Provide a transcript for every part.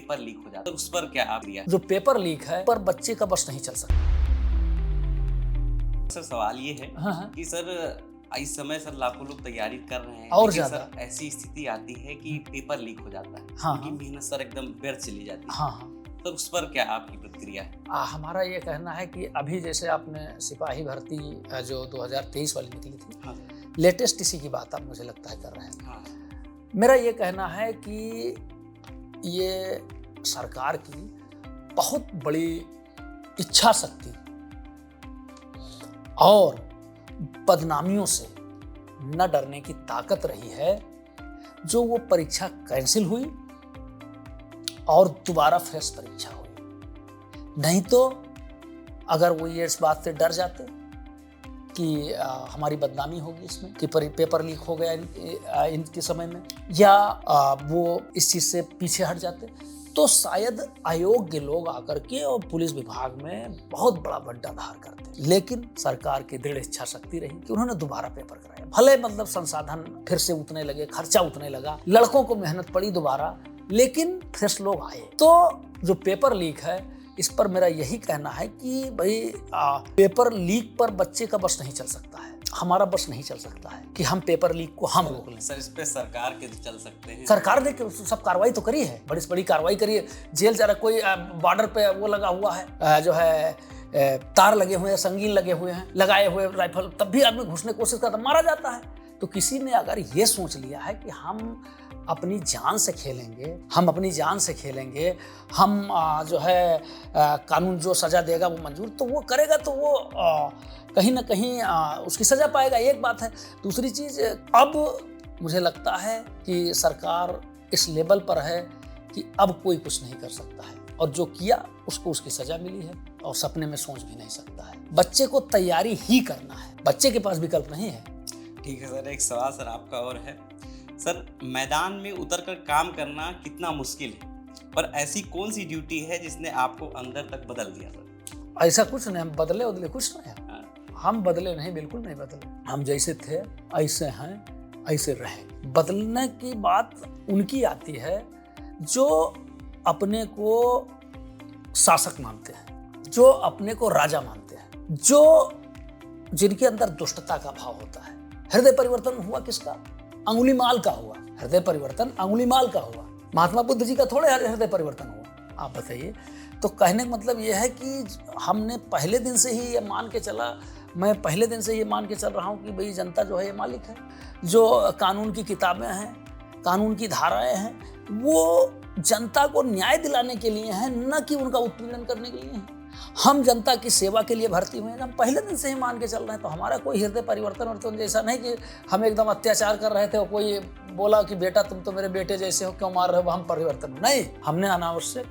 Paper leak हो जाता है, उस पर क्या आप रिएक्ट? जो पेपर लीक है पर बच्चे का बस नहीं चल सकता। सर सवाल ये है हाँ। कि सर इस समय सर लाखों लोग तैयारी कर रहे हैं, और लेकिन ज्यादा। सर ऐसी स्थिति आती है कि पेपर लीक हो जाता है, हाँ, उनकी हाँ। मेहनत सर एकदम व्यर्थ चली जाती है। हाँ। तो उस पर क्या आपकी प्रतिक्रिया है? हमारा ये कहना है कि अभी जैसे आपने सिपाही भर्ती जो 2023 वाली निकली थी, हाँ सर। लेटेस्ट इसी की बात आप मुझे लगता है कर रहे हैं। हाँ। मेरा ये कहना है कि ये सरकार की बहुत बड़ी इच्छा शक्ति और बदनामियों से न डरने की ताकत रही है, जो वो परीक्षा कैंसिल हुई और दोबारा फ्रेश परीक्षा हुई। नहीं तो अगर वो ये इस बात से डर जाते कि हमारी बदनामी होगी इसमें कि पेपर लीक हो गया इनके समय में, या वो इस चीज़ से पीछे हट जाते, तो शायद अयोग्य लोग आकर के और पुलिस विभाग में बहुत बड़ा बड्डा धार करते। लेकिन सरकार की दृढ़ इच्छा शक्ति रही कि उन्होंने दोबारा पेपर कराया। भले मतलब संसाधन फिर से उतने लगे, खर्चा उतने लगा, लड़कों को मेहनत पड़ी दोबारा, लेकिन फ्रेश लोग आए। तो जो पेपर लीक है, इस पर मेरा यही कहना है कि भाई पेपर लीक पर बच्चे का बस नहीं चल सकता है, हमारा बस नहीं चल सकता है कि हम पेपर लीक को हम रोक लें। सर इस पे सरकार के चल सकते हैं। सरकार ने सब कार्रवाई तो करी है, बड़ी से बड़ी कार्रवाई करी है। जेल जा रहा, कोई बॉर्डर पे वो लगा हुआ है, जो है तार लगे हुए हैं, संगीन लगे हुए हैं, लगाए हुए राइफल, तब भी आदमी घुसने की कोशिश करता, मारा जाता है। तो किसी ने अगर ये सोच लिया है कि हम अपनी जान से खेलेंगे, हम अपनी जान से खेलेंगे, हम जो है कानून जो सजा देगा वो मंजूर, तो वो करेगा, तो वो कहीं ना कहीं उसकी सजा पाएगा। एक बात है। दूसरी चीज़, अब मुझे लगता है कि सरकार इस लेवल पर है कि अब कोई कुछ नहीं कर सकता है, और जो किया उसको उसकी सजा मिली है, और सपने में सोच भी नहीं सकता है। बच्चे को तैयारी ही करना है, बच्चे के पास विकल्प नहीं है। ठीक है सर, एक सवाल सर आपका और है। सर मैदान में उतरकर काम करना कितना मुश्किल है, पर ऐसी कौन सी ड्यूटी है जिसने आपको अंदर तक बदल दिया सर? ऐसा कुछ नहीं, हम बदले कुछ नहीं है। हम बदले नहीं, बिल्कुल नहीं बदले। हम जैसे थे ऐसे हैं, ऐसे रहे। बदलने की बात उनकी आती है जो अपने को शासक मानते हैं, जो अपने को राजा मानते हैं, जिनके अंदर दुष्टता का भाव होता है। हृदय परिवर्तन हुआ किसका? अंगुलीमाल का हुआ। हृदय परिवर्तन अंगुलीमाल का हुआ, महात्मा बुद्ध जी का थोड़े हृदय परिवर्तन हुआ। आप बताइए। तो कहने का मतलब यह है कि हमने पहले दिन से ही ये मान के चला, मैं पहले दिन से ये मान के चल रहा हूँ कि भाई जनता जो है ये मालिक है, जो कानून की किताबें हैं, कानून की धाराएं हैं, वो जनता को न्याय दिलाने के लिए हैं, न कि उनका उत्पीड़न करने के लिए हैं। हम जनता की सेवा के लिए भर्ती हुए हैं, हम पहले दिन से ही मान के चल रहे हैं। तो हमारा कोई हृदय परिवर्तन जैसा नहीं कि हम एकदम अत्याचार कर रहे थे और कोई बोला कि बेटा तुम तो मेरे बेटे जैसे हो, क्यों मार रहे हो, हम परिवर्तन नहीं। हमने अनावश्यक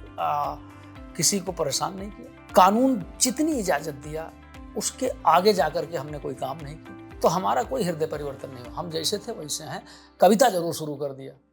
किसी को परेशान नहीं किया। कानून जितनी इजाजत दिया उसके आगे जाकर के हमने कोई काम नहीं किया। तो हमारा कोई हृदय परिवर्तन नहीं हुआ, हम जैसे थे वैसे हैं। कविता जरूर शुरू कर दिया।